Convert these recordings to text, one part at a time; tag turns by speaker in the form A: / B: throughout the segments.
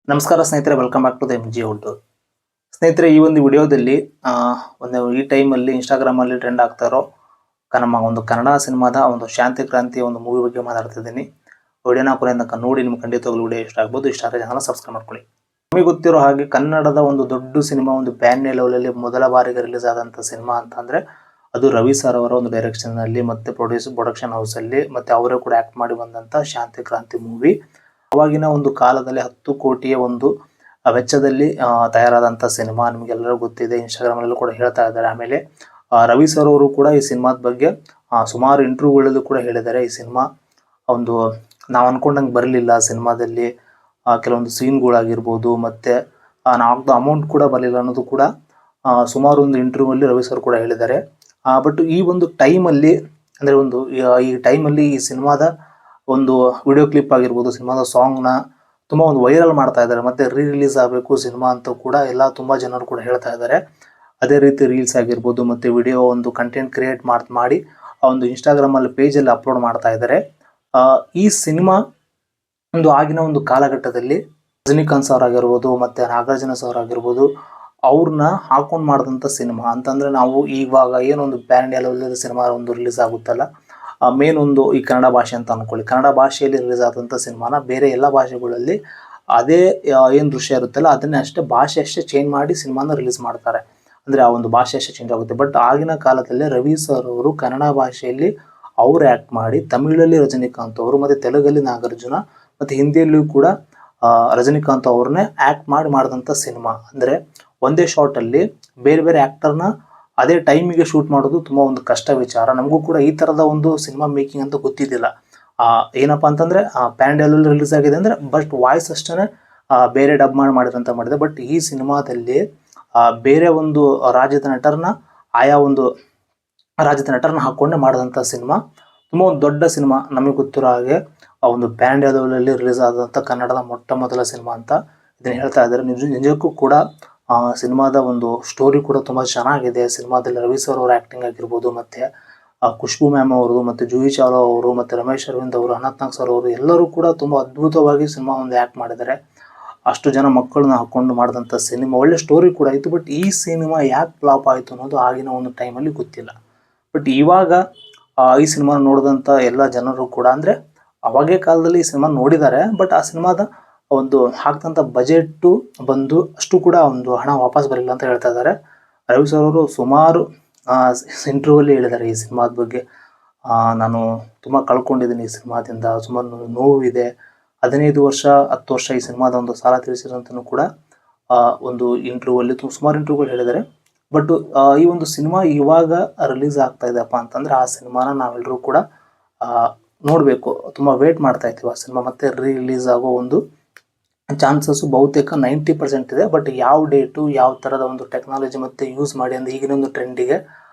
A: ನಮಸ್ಕಾರ ಸ್ನೇಹಿತರೆ, welcome back to the MG outdoor. ಸ್ನೇಹಿತರೆ, ಈ ಒಂದು ವಿಡಿಯೋದಲ್ಲಿ ಈ ಟೈಮಲ್ಲಿ ಇನ್ಸ್ಟಾಗ್ರಾಮಲ್ಲಿ ಟ್ರೆಂಡ್ ಆಗ್ತಾ ಇರೋ ನಮ್ಮ ಒಂದು ಕನ್ನಡ ಸಿನಿಮಾದ ಒಂದು ಶಾಂತಿ ಕ್ರಾಂತಿ ಒಂದು ಮೂವಿ ಬಗ್ಗೆ ಮಾತಾಡ್ತಿದ್ದೀನಿ. ವಿಡಿಯೋನ ಕೊನೆಯಿಂದ ನೋಡಿ, ನಿಮ್ಗೆ ಖಂಡಿತವಾಗ್ಲೂ ವಿಡಿಯೋ ಇಷ್ಟ ಆಗ್ಬೋದು. ಇಷ್ಟ ಆದರೆ ಚಾನಲ್ ಸಬ್ಸ್ಕ್ರೈಬ್ ಮಾಡ್ಕೊಳ್ಳಿ. ನಮಗೆ ಗೊತ್ತಿರೋ ಹಾಗೆ ಕನ್ನಡದ ಒಂದು ದೊಡ್ಡ ಸಿನಿಮಾ, ಒಂದು ಬ್ಯಾನ್ ಲೆವೆಲಲ್ಲಿ ಮೊದಲ ಬಾರಿಗೆ ರಿಲೀಸ್ ಆದಂಥ ಸಿನಿಮಾ ಅಂತಂದರೆ ಅದು ರವಿ ಸರ್ ಅವರ ಒಂದು ಡೈರೆಕ್ಷನ್ನಲ್ಲಿ ಮತ್ತು ಪ್ರೊಡಕ್ಷನ್ ಹೌಸಲ್ಲಿ ಮತ್ತು ಅವರೇ ಕೂಡ ಆ್ಯಕ್ಟ್ ಮಾಡಿ ಬಂದಂಥ ಶಾಂತಿ ಕ್ರಾಂತಿ ಮೂವಿ. ಅವಾಗಿನ ಒಂದು ಕಾಲದಲ್ಲಿ 10 ಕೋಟಿಯ ಒಂದು ವೆಚ್ಚದಲ್ಲಿ ತಯಾರಾದಂಥ ಸಿನಿಮಾ ನಿಮಗೆಲ್ಲರೂ ಗೊತ್ತಿದೆ. ಇನ್ಸ್ಟಾಗ್ರಾಮಲ್ಲೂ ಕೂಡ ಹೇಳ್ತಾ ಇದ್ದಾರೆ. ಆಮೇಲೆ ರವಿ ಸರ್ ಅವರು ಕೂಡ ಈ ಸಿನಿಮಾದ ಬಗ್ಗೆ ಸುಮಾರು ಇಂಟರ್ವ್ಯೂಗಳಲ್ಲೂ ಕೂಡ ಹೇಳಿದ್ದಾರೆ. ಈ ಸಿನಿಮಾ ಒಂದು ನಾವು ಅಂದ್ಕೊಂಡಂಗೆ ಬರಲಿಲ್ಲ, ಸಿನಿಮಾದಲ್ಲಿ ಕೆಲವೊಂದು ಸೀನ್ಗಳಾಗಿರ್ಬೋದು ಮತ್ತು ನಾವು ಅಮೌಂಟ್ ಕೂಡ ಬರಲಿಲ್ಲ ಅನ್ನೋದು ಕೂಡ ಸುಮಾರು ಒಂದು ಇಂಟರ್ವ್ಯೂಲ್ಲಿ ರವಿ ಸರ್ ಕೂಡ ಹೇಳಿದ್ದಾರೆ. ಬಟ್ ಈ ಒಂದು ಟೈಮಲ್ಲಿ ಅಂದರೆ ಈ ಟೈಮಲ್ಲಿ ಈ ಸಿನಿಮಾದ ಒಂದು ವಿಡಿಯೋ ಕ್ಲಿಪ್ ಆಗಿರ್ಬೋದು, ಸಿನಿಮಾದ ಸಾಂಗ್ನ ತುಂಬ ಒಂದು ವೈರಲ್ ಮಾಡ್ತಾ ಇದ್ದಾರೆ. ಮತ್ತು ರಿಲೀಸ್ ಆಗಬೇಕು ಸಿನಿಮಾ ಅಂತ ಕೂಡ ತುಂಬ ಜನರು ಕೂಡ ಹೇಳ್ತಾ ಇದ್ದಾರೆ. ಅದೇ ರೀತಿ ರೀಲ್ಸ್ ಆಗಿರ್ಬೋದು ಮತ್ತು ವಿಡಿಯೋ ಒಂದು ಕಂಟೆಂಟ್ ಕ್ರಿಯೇಟ್ ಮಾಡಿ ಆ ಒಂದು ಇನ್ಸ್ಟಾಗ್ರಾಮಲ್ಲಿ ಪೇಜಲ್ಲಿ ಅಪ್ಲೋಡ್ ಮಾಡ್ತಾ ಇದ್ದಾರೆ. ಈ ಸಿನಿಮಾ ಆಗಿನ ಒಂದು ಕಾಲಘಟ್ಟದಲ್ಲಿ ರಜನಿಕಾಂತ್ ಸರ್ ಆಗಿರ್ಬೋದು ಮತ್ತು ನಾಗಾರ್ಜುನ ಸರ್ ಆಗಿರ್ಬೋದು ಅವ್ರನ್ನ ಹಾಕೊಂಡು ಮಾಡಿದಂಥ ಸಿನಿಮಾ ಅಂತಂದರೆ, ನಾವು ಇವಾಗ ಏನೊಂದು ಪ್ಯಾನ್ ಇಂಡಿಯಾ ಸಿನಿಮಾ ಒಂದು ರಿಲೀಸ್ ಆಗುತ್ತಲ್ಲ, ಮೇನ್ ಒಂದು ಈ ಕನ್ನಡ ಭಾಷೆ ಅಂತ ಅಂದ್ಕೊಳ್ಳಿ, ಕನ್ನಡ ಭಾಷೆಯಲ್ಲಿ ರಿಲೀಸ್ ಆದಂಥ ಸಿನಿಮಾನ ಬೇರೆ ಎಲ್ಲ ಭಾಷೆಗಳಲ್ಲಿ ಅದೇ ಏನು ದೃಶ್ಯ ಇರುತ್ತಲ್ಲ ಅದನ್ನೇ ಅಷ್ಟೇ ಭಾಷೆ ಅಷ್ಟೇ ಚೇಂಜ್ ಮಾಡಿ ಸಿನಿಮಾನ ರಿಲೀಸ್ ಮಾಡ್ತಾರೆ. ಅಂದರೆ ಆ ಒಂದು ಭಾಷೆ ಅಷ್ಟೇ ಚೇಂಜ್ ಆಗುತ್ತೆ. ಬಟ್ ಆಗಿನ ಕಾಲದಲ್ಲಿ ರವಿ ಸರ್ ಅವರು ಕನ್ನಡ ಭಾಷೆಯಲ್ಲಿ ಅವರು ಆ್ಯಕ್ಟ್ ಮಾಡಿ, ತಮಿಳಲ್ಲಿ ರಜನಿಕಾಂತ್ ಅವರು ಮತ್ತು ತೆಲುಗಲ್ಲಿ ನಾಗಾರ್ಜುನ ಮತ್ತು ಹಿಂದಿಯಲ್ಲಿಯೂ ಕೂಡ ರಜನಿಕಾಂತ್ ಅವ್ರನ್ನೇ ಆ್ಯಕ್ಟ್ ಮಾಡಿದಂಥ ಸಿನಿಮಾ. ಅಂದರೆ ಒಂದೇ ಶಾರ್ಟಲ್ಲಿ ಬೇರೆ ಬೇರೆ ಆ್ಯಕ್ಟರ್ನ ಅದೇ ಟೈಮಿಗೆ ಶೂಟ್ ಮಾಡೋದು ತುಂಬ ಒಂದು ಕಷ್ಟ ವಿಚಾರ. ನಮಗೂ ಕೂಡ ಈ ಥರದ ಒಂದು ಸಿನಿಮಾ ಮೇಕಿಂಗ್ ಅಂತ ಗೊತ್ತಿದ್ದಿಲ್ಲ. ಏನಪ್ಪ ಅಂತಂದರೆ ಪ್ಯಾನ್ ಇಂಡಿಯಾದಲ್ಲಿ ರಿಲೀಸ್ ಆಗಿದೆ ಅಂದರೆ ಬಟ್ ವಾಯ್ಸ್ ಅಷ್ಟೇ ಬೇರೆ ಡಬ್ ಮಾಡಿದೆ. ಬಟ್ ಈ ಸಿನಿಮಾದಲ್ಲಿ ಬೇರೆ ಒಂದು ರಾಜ್ಯದ ನಟರನ್ನ ಆಯಾ ಒಂದು ರಾಜ್ಯದ ನಟರನ್ನ ಹಾಕ್ಕೊಂಡೆ ಮಾಡಿದಂಥ ಸಿನಿಮಾ. ತುಂಬ ಒಂದು ದೊಡ್ಡ ಸಿನಿಮಾ. ನಮಗೆ ಗೊತ್ತಿರೋ ಹಾಗೆ ಆ ಒಂದು ಪ್ಯಾನ್ ಇಂಡಿಯಾದಲ್ಲಿ ರಿಲೀಸ್ ಆದಂಥ ಕನ್ನಡದ ಮೊಟ್ಟ ಮೊದಲ ಸಿನಿಮಾ ಅಂತ ಇದನ್ನು ಹೇಳ್ತಾ ಇದ್ದಾರೆ. ನಿಜಕ್ಕೂ ಕೂಡ ಸಿನಿಮಾದ ಒಂದು ಸ್ಟೋರಿ ಕೂಡ ತುಂಬ ಚೆನ್ನಾಗಿದೆ. ಸಿನಿಮಾದಲ್ಲಿ ರವಿ ಸರ್ ಅವರ ಆ್ಯಕ್ಟಿಂಗ್ ಆಗಿರ್ಬೋದು ಮತ್ತು ಖುಷ್ಬು ಮ್ಯಾಮ್ ಅವ್ರದ್ದು ಮತ್ತು ಜೂಹಿ ಚಾವ್ಲಾ ಅವರು ಮತ್ತು ರಮೇಶ್ ಅರವಿಂದ್ ಅವರು, ಅನಂತ್ನಾಗ್ ಸರ್ ಅವರು ಎಲ್ಲರೂ ಕೂಡ ತುಂಬ ಅದ್ಭುತವಾಗಿ ಸಿನಿಮಾ ಒಂದು ಆ್ಯಕ್ಟ್ ಮಾಡಿದ್ದಾರೆ. ಅಷ್ಟು ಜನ ಮಕ್ಕಳನ್ನ ಹಾಕ್ಕೊಂಡು ಮಾಡಿದಂಥ ಸಿನಿಮಾ, ಒಳ್ಳೆ ಸ್ಟೋರಿ ಕೂಡ ಇತ್ತು. ಬಟ್ ಈ ಸಿನಿಮಾ ಯಾಕೆ ಫ್ಲಾಪ್ ಆಯಿತು ಅನ್ನೋದು ಆಗಿನ ಒಂದು ಟೈಮಲ್ಲಿ ಗೊತ್ತಿಲ್ಲ. ಬಟ್ ಇವಾಗ ಈ ಸಿನಿಮಾ ನೋಡಿದಂಥ ಎಲ್ಲ ಜನರು ಕೂಡ ಅಂದರೆ ಅವಾಗೇ ಕಾಲದಲ್ಲಿ ಈ ಸಿನಿಮಾ ನೋಡಿದ್ದಾರೆ. ಬಟ್ ಆ ಸಿನಿಮಾದ ಒಂದು ಹಾಕ್ದಂಥ ಬಜೆಟ್ಟು ಬಂದು ಅಷ್ಟು ಕೂಡ ಒಂದು ಹಣ ವಾಪಸ್ ಬರಲಿಲ್ಲ ಅಂತ ಹೇಳ್ತಾ ಇದ್ದಾರೆ. ರವಿ ಸರ್ ಅವರು ಸುಮಾರು ಇಂಟರ್ವ್ಯೂಲ್ಲಿ ಹೇಳಿದ್ದಾರೆ ಈ ಸಿನಿಮಾದ ಬಗ್ಗೆ. ನಾನು ತುಂಬ ಕಳ್ಕೊಂಡಿದ್ದೀನಿ ಈ ಸಿನಿಮಾದಿಂದ, ಸುಮಾರು ನೋವಿದೆ. 15 ವರ್ಷ 10 ವರ್ಷ ಈ ಸಿನಿಮಾದ ಒಂದು ಸಾಲ ತೀರಿಸಿರೋಂತನೂ ಕೂಡ ಒಂದು ಇಂಟರ್ವ್ಯೂಲ್ಲಿ ಸುಮಾರು ಇಂಟರ್ವ್ಯೂಗಳು ಹೇಳಿದ್ದಾರೆ. ಬಟ್ ಈ ಒಂದು ಸಿನಿಮಾ ಇವಾಗ ರಿಲೀಸ್ ಆಗ್ತಾ ಇದೆಯಪ್ಪ ಅಂತಂದರೆ ಆ ಸಿನಿಮಾನ ನಾವೆಲ್ಲರೂ ಕೂಡ ನೋಡಬೇಕು. ತುಂಬ ವೇಟ್ ಮಾಡ್ತಾ ಇರ್ತೀವಿ. ಆ ಸಿನಿಮಾ ಮತ್ತೆ ರಿಲೀಸ್ ಆಗೋ ಒಂದು ಚಾನ್ಸಸ್ಸು ಬಹುತೇಕ 90% ಇದೆ. ಬಟ್ ಯಾವ ಡೇಟು, ಯಾವ ಥರದ ಒಂದು ಟೆಕ್ನಾಲಜಿ ಮತ್ತು ಯೂಸ್ ಮಾಡಿ ಅಂದರೆ ಈಗಿನ ಒಂದು ಟ್ರೆಂಡಿಗೆ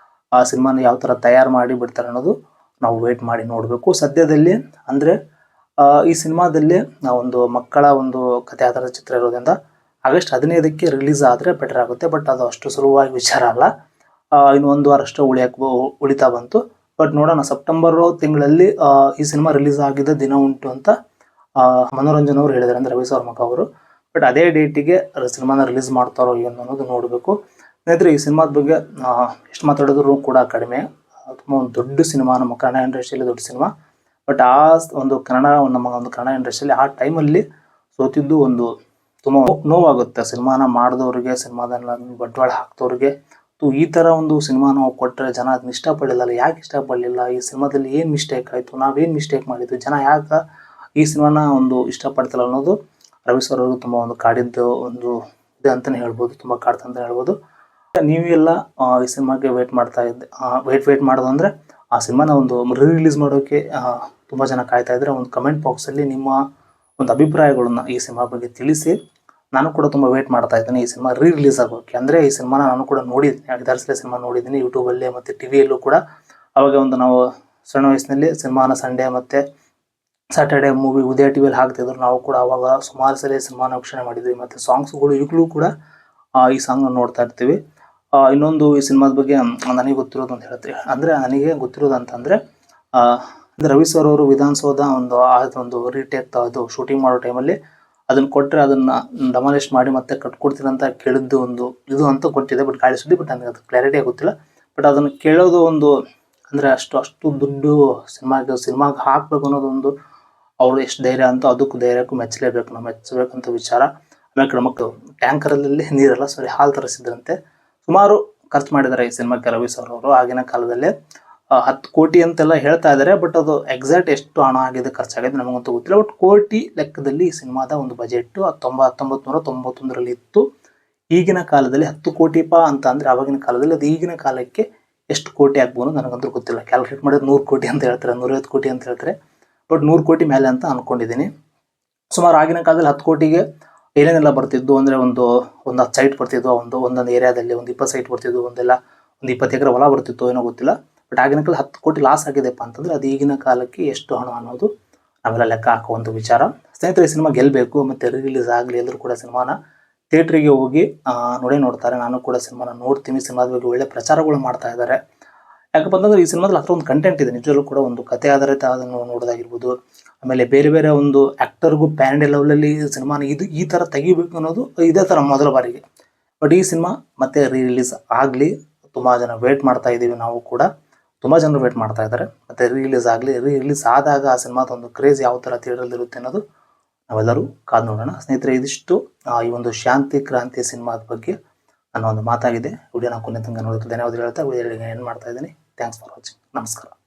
A: ಆ ಸಿನಿಮಾನ ಯಾವ ಥರ ತಯಾರು ಮಾಡಿ ಬಿಡ್ತಾರೆ ಅನ್ನೋದು ನಾವು ವೇಟ್ ಮಾಡಿ ನೋಡಬೇಕು. ಸದ್ಯದಲ್ಲಿ ಅಂದರೆ ಈ ಸಿನಿಮಾದಲ್ಲಿ ಒಂದು ಮಕ್ಕಳ ಒಂದು ಕಥೆ ಆಧಾರದ ಚಿತ್ರ ಇರೋದ್ರಿಂದ ಆಗಸ್ಟ್ 15ಕ್ಕೆ ರಿಲೀಸ್ ಆದರೆ ಬೆಟರ್ ಆಗುತ್ತೆ. ಬಟ್ ಅದು ಅಷ್ಟು ಸುಲಭವಾಗಿ ವಿಚಾರ ಅಲ್ಲ. ಇನ್ನು 1 ವಾರ ಅಷ್ಟು ಉಳಿತಾ ಬಂತು. ಬಟ್ ನೋಡೋಣ, ಸೆಪ್ಟೆಂಬರ್ ತಿಂಗಳಲ್ಲಿ ಈ ಸಿನಿಮಾ ರಿಲೀಸ್ ಆಗಿದ್ದ ದಿನ ಉಂಟು ಅಂತ ಮನೋರಂಜನ್ ಅವರು ಹೇಳಿದ್ದಾರೆ, ಅಂದರೆ ರವಿ ಸರ್ ಮಗ ಅವರು. ಬಟ್ ಅದೇ ಡೇಟಿಗೆ ಸಿನಿಮಾನ ರಿಲೀಸ್ ಮಾಡ್ತಾರೋ ಏನು ಅನ್ನೋದು ನೋಡಬೇಕು. ಸ್ನೇಹಿತರೆ, ಈ ಸಿನಿಮಾದ ಬಗ್ಗೆ ಎಷ್ಟು ಮಾತಾಡಿದ್ರು ಕೂಡ ಕಡಿಮೆ. ತುಂಬ ಒಂದು ದೊಡ್ಡ ಸಿನಿಮಾ, ನಮ್ಮ ಕನ್ನಡ ಇಂಡಸ್ಟ್ರಿಯಲ್ಲಿ ದೊಡ್ಡ ಸಿನಿಮಾ. ಬಟ್ ಆ ಒಂದು ನಮ್ಮ ಒಂದು ಕನ್ನಡ ಇಂಡಸ್ಟ್ರಿಯಲ್ಲಿ ಆ ಟೈಮಲ್ಲಿ ಸೋತಿದ್ದು ಒಂದು ತುಂಬ ನೋವಾಗುತ್ತೆ. ಸಿನಿಮಾನ ಮಾಡಿದವ್ರಿಗೆ, ಸಿನಿಮಾದನ್ನ ಬಂಡವಾಳ ಹಾಕ್ದವ್ರಿಗೆ. ಈ ಥರ ಒಂದು ಸಿನಿಮಾ ನಾವು ಕೊಟ್ಟರೆ ಜನ ಅದನ್ನ ಇಷ್ಟಪಡಲಿಲ್ಲ. ಯಾಕೆ ಇಷ್ಟಪಡಲಿಲ್ಲ? ಈ ಸಿನಿಮಾದಲ್ಲಿ ಏನು ಮಿಸ್ಟೇಕ್ ಆಯಿತು? ನಾವೇನು ಮಿಸ್ಟೇಕ್ ಮಾಡಿದ್ವಿ? ಜನ ಯಾಕೆ ಈ ಸಿನಿಮಾನ ಒಂದು ಇಷ್ಟಪಡ್ತಿಲ್ಲ ಅನ್ನೋದು ರವಿ ಸರ್ ಅವರು ತುಂಬ ಒಂದು ಕಾಡಿದ್ದು ಒಂದು ಇದೆ ಅಂತಲೇ ಹೇಳ್ಬೋದು. ತುಂಬ ಕಾಡ್ತ ಅಂತ ಹೇಳ್ಬೋದು. ನೀವೆಲ್ಲ ಈ ಸಿನಿಮಾಗೆ ವೇಟ್ ಮಾಡೋದು ಅಂದರೆ ಆ ಸಿನಿಮಾನ ಒಂದು ರಿಲೀಸ್ ಮಾಡೋಕ್ಕೆ ತುಂಬ ಜನ ಕಾಯ್ತಾ ಇದ್ದರೆ ಒಂದು ಕಮೆಂಟ್ ಬಾಕ್ಸಲ್ಲಿ ನಿಮ್ಮ ಒಂದು ಅಭಿಪ್ರಾಯಗಳನ್ನ ಈ ಸಿನಿಮಾ ಬಗ್ಗೆ ತಿಳಿಸಿ. ನಾನು ಕೂಡ ತುಂಬ ವೇಟ್ ಮಾಡ್ತಾ ಇದ್ದೀನಿ ಈ ಸಿನಿಮಾ ರಿಲೀಸ್ ಆಗೋಕ್ಕೆ. ಅಂದರೆ ಈ ಸಿನಿಮಾನ ನಾನು ಕೂಡ ನೋಡಿದ್ದೀನಿ, 5-6 ಸಲ ಸಿನಿಮಾ ನೋಡಿದ್ದೀನಿ ಯೂಟ್ಯೂಬಲ್ಲೇ ಮತ್ತು ಟಿವಿಯಲ್ಲೂ ಕೂಡ. ಅವಾಗ ಒಂದು ನಾವು ಸಣ್ಣ ವಯಸ್ಸಿನಲ್ಲಿ ಸಿನಿಮಾನ ಸಂಡೇ ಮತ್ತು ಸ್ಯಾಟರ್ಡೇ ಮೂವಿ ಉದಯ ಟಿವಿಯಲ್ಲಿ ಹಾಕ್ತಿದ್ರು. ನಾವು ಕೂಡ ಅವಾಗ ಸುಮಾರು ಸಲ ಸಿನಿಮಾನ ವೀಕ್ಷಣೆ ಮಾಡಿದ್ವಿ. ಮತ್ತು ಸಾಂಗ್ಸ್ಗಳು ಈಗಲೂ ಕೂಡ ಈ ಸಾಂಗ್ನ ನೋಡ್ತಾ ಇರ್ತೀವಿ. ಇನ್ನೊಂದು ಈ ಸಿನಿಮಾದ ಬಗ್ಗೆ ನನಗೆ ಗೊತ್ತಿರೋದು ಅಂತ ಹೇಳ್ತೀವಿ. ಅಂದರೆ ನನಗೆ ಗೊತ್ತಿರೋದು ಅಂತಂದರೆ ರವಿ ಸರ್ ಅವರು ವಿಧಾನಸೌಧ ಒಂದು ರೀಟೇಕ್ ಅದು ಶೂಟಿಂಗ್ ಮಾಡೋ ಟೈಮಲ್ಲಿ ಅದನ್ನ ಕೊಟ್ಟರೆ ಅದನ್ನ ಡಮಾಲಿಷ್ ಮಾಡಿ ಮತ್ತೆ ಕಟ್ಕೊಡ್ತೀನಿ ಅಂತ ಕೇಳಿದ್ದು ಒಂದು ಇದು ಅಂತ ಗೊತ್ತಿದೆ, ಬಟ್ ಗಾಳಿ ಸುದ್ದಿ, ಬಟ್ ನನಗೆ ಅದು ಕ್ಲಾರಿಟಿ ಗೊತ್ತಿಲ್ಲ. ಬಟ್ ಅದನ್ನು ಕೇಳೋದು ಒಂದು ಅಂದರೆ ಅಷ್ಟು ದುಡ್ಡು ಸಿನಿಮಾಗೆ ಹಾಕಬೇಕು ಅನ್ನೋದೊಂದು ಅವರು ಎಷ್ಟು ಧೈರ್ಯ ಅಂತ, ಅದಕ್ಕೂ ಧೈರ್ಯಕ್ಕೂ ಮೆಚ್ಚಲೇಬೇಕು, ನಾವು ಮೆಚ್ಚಬೇಕಂತ ವಿಚಾರ. ಆಮೇಲೆ ಕಡೆ ಮಕ್ಕಳು ಟ್ಯಾಂಕರಲ್ಲಿ ನೀರೆಲ್ಲ ಹಾಲು ತರಿಸಿದ್ರಂತೆ. ಸುಮಾರು ಖರ್ಚು ಮಾಡಿದ್ದಾರೆ ಈ ಸಿನಿಮಾಕ್ಕೆ ರವಿ ಸರ್ ಅವರು. ಆಗಿನ ಕಾಲದಲ್ಲೇ 10 ಕೋಟಿ ಅಂತೆಲ್ಲ ಹೇಳ್ತಾ ಇದ್ದಾರೆ, ಬಟ್ ಅದು ಎಕ್ಸಾಕ್ಟ್ ಎಷ್ಟು ಹಣ ಆಗಿದೆ ಖರ್ಚಾಗಿದೆ ನಮಗಂತೂ ಗೊತ್ತಿಲ್ಲ. ಬಟ್ ಕೋಟಿ ಲೆಕ್ಕದಲ್ಲಿ ಈ ಸಿನಿಮಾದ ಒಂದು ಬಜೆಟ್ 1991ರಲ್ಲಿ ಇತ್ತು. ಈಗಿನ ಕಾಲದಲ್ಲಿ 10 ಕೋಟಿ ಅಂತ ಅಂದರೆ ಆವಾಗಿನ ಕಾಲದಲ್ಲಿ ಅದು ಈಗಿನ ಕಾಲಕ್ಕೆ ಎಷ್ಟು ಕೋಟಿ ಆಗ್ಬೋದು ನನಗಂತೂ ಗೊತ್ತಿಲ್ಲ. ಕ್ಯಾಲ್ಕುಲೇಟ್ ಮಾಡಿದ್ರೆ 100 ಕೋಟಿ ಅಂತ ಹೇಳ್ತಾರೆ, 150 ಕೋಟಿ ಅಂತ ಹೇಳ್ತಾರೆ, ಬಟ್ 100 ಕೋಟಿ ಮೇಲೆ ಅಂತ ಅಂದ್ಕೊಂಡಿದ್ದೀನಿ. ಸುಮಾರು ಆಗಿನ ಕಾಲದಲ್ಲಿ 10 ಕೋಟಿಗೆ ಏನೇನೆಲ್ಲ ಬರ್ತಿದ್ದು ಅಂದರೆ ಒಂದು 10 ಸೈಟ್ ಬರ್ತಿದ್ವು, ಒಂದೊಂದು ಏರಿಯಾದಲ್ಲಿ ಒಂದು 20 ಸೈಟ್ ಬರ್ತಿದ್ವು, ಒಂದು 20 ಎಕರೆ ಹೊಲ ಬರ್ತಿತ್ತು, ಏನೋ ಗೊತ್ತಿಲ್ಲ. ಬಟ್ ಆಗಿನ ಕಾಲ 10 ಕೋಟಿ ಲಾಸ್ ಆಗಿದೆಪ್ಪ ಅಂತಂದರೆ ಅದು ಈಗಿನ ಕಾಲಕ್ಕೆ ಎಷ್ಟು ಹಣ ಅನ್ನೋದು ನಾವೆಲ್ಲ ಲೆಕ್ಕ ಹಾಕುವಂಥ ವಿಚಾರ. ಸ್ನೇಹಿತರೆ, ಈ ಸಿನಿಮಾ ಗೆಲ್ಲಬೇಕು, ಮತ್ತು ರಿಲೀಸ್ ಆಗಲಿ. ಎಲ್ಲರೂ ಕೂಡ ಸಿನಿಮಾನ ಥಿಯೇಟ್ರಿಗೆ ಹೋಗಿ ನೋಡ್ತಾರೆ. ನಾನು ಕೂಡ ಸಿನಿಮಾನ ನೋಡ್ತೀನಿ. ಸಿನಿಮಾದ ಬಗ್ಗೆ ಒಳ್ಳೆ ಪ್ರಚಾರಗಳು ಮಾಡ್ತಾ ಇದ್ದಾರೆ. ಯಾಕಪ್ಪ ಅಂತಂದ್ರೆ ಈ ಸಿನಿಮಾದಲ್ಲಿ ಹತ್ರ ಒಂದು ಕಂಟೆಂಟ್ ಇದೆ, ನಿಜವಲ್ಲೂ ಕೂಡ ಒಂದು ಕಥೆ ಆಧಾರಿತ ಅದನ್ನು ನೋಡೋದಾಗಿರ್ಬೋದು. ಆಮೇಲೆ ಬೇರೆ ಬೇರೆ ಒಂದು ಆ್ಯಕ್ಟರ್ಗೂ ಪ್ಯಾನ್ ಇಂಡಿಯಾ ಲೆವೆಲಲ್ಲಿ ಸಿನಿಮಾನ ಈ ಥರ ತೆಗಿಬೇಕು ಅನ್ನೋದು ಇದೇ ಥರ ಮೊದಲ ಬಾರಿಗೆ. ಬಟ್ ಈ ಸಿನಿಮಾ ಮತ್ತೆ ರಿಲೀಸ್ ಆಗಲಿ, ತುಂಬ ಜನ ವೇಟ್ ಮಾಡ್ತಾ ಇದ್ದೀವಿ. ನಾವು ಕೂಡ ತುಂಬ ಜನರು ವೇಟ್ ಮಾಡ್ತಾ ಇದ್ದಾರೆ. ಮತ್ತು ರಿಲೀಸ್ ಆಗಲಿ. ರಿಲೀಸ್ ಆದಾಗ ಆ ಸಿನಿಮಾದ ಒಂದು ಕ್ರೇಜ್ ಯಾವ ಥರ ಥಿಯೇಟ್ರಲ್ಲಿ ಇರುತ್ತೆ ಅನ್ನೋದು ನಾವೆಲ್ಲರೂ ಕಾದು ನೋಡೋಣ. ಸ್ನೇಹಿತರೆ, ಇದಿಷ್ಟು ಈ ಒಂದು ಶಾಂತಿ ಕ್ರಾಂತಿ ಸಿನಿಮಾದ ಬಗ್ಗೆ ನನ್ನ ಒಂದು ಮಾತಾಗಿದೆ. ವಿಡಿಯೋನ ಕೊನೆ ತನಕ ನೋಡೋದು ಧನ್ಯವಾದ ಹೇಳ್ತಾ ವಿಡಿಯೋಗೆ ಏನು ಮಾಡ್ತಾ ಇದ್ದೀನಿ. Thanks for watching. ನಮಸ್ಕಾರ.